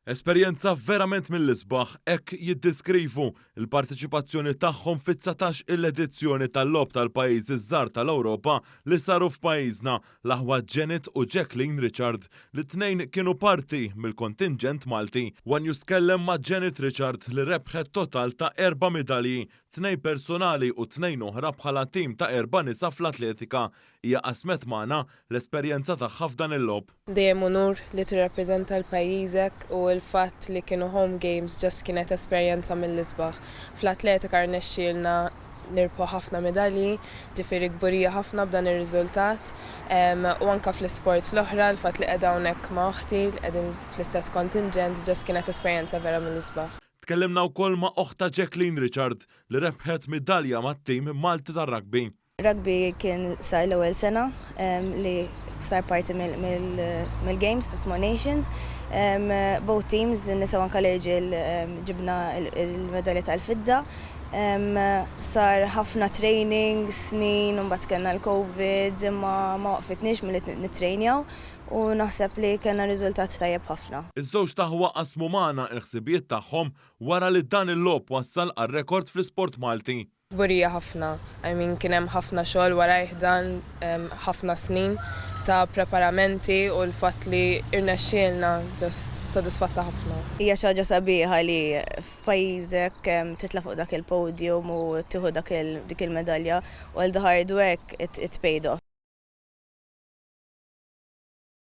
Esperjenza verament mill-isbaħ hekk jiddeskrivu il-parteċipazzjoni tagħhom fit-19 il-edizzjoni tal-lob tal-pajjiżi żgħar tal-Ewropa li saru f'pajjiżna l-aħwa Janet u Jacqueline Richard li tnejn kienu parti mill-kontingent Malti. Wan juskellem ma' Janet Richard li rebħet total ta' 4 medalji, 2 personali u 2 oħra bħala tim ta' 4 nisa fl-atletika. Hija qasmet magħna l-esperjenza tagħha f'dan il-lob. Dejjem onur li tirrappreżenta l-pajjiżek u l-fatt li kienu home games ġast kienet esperjenza mill-isbaħ. Fl-atletika rnexxielna nirbħu ħafna medalji, ġifieri kburija ħafna b'dan ir-riżultat. U anke fl-isports l-oħra l-fatt li qiegħda hawnhekk ma' oħti qegħdin fl-istess kontingent ġast kienet esperjenza vera mill-isbaħ. Tkellimna wkoll ma' oħta Jacqueline Richard li rebħet medalja mat-tim Malti tar-rugby. Rugby kien sar l-ewwel sena li sar parti mill-Games ta' Small Nations. Both teams, nisa u anke l-irġiel ġibna il-medalja tal-fidda. Sar ħafna training, snin, u mbagħad kellna l-COVID, ma waqfitniex milli nittrejnjaw u naħseb li kellna riżultat tajjeb ħafna. Iż-żewġ taħwa qasmu magħna l-ħsibijiet tagħhom wara li dan il-lob wassal għar-rekord fl-isport Malti. Kburija ħafna, kien hemm ħafna xogħol warajh dan ħafna snin ta' preparamenti u l-fatt li irnexxielna ġast sodisfatta ħafna. Hija xi ħaġa sabiħa li f'pajjiżek titla' fuq dak il-podium u tieħu dik il-medalja u all the hard work it paid off.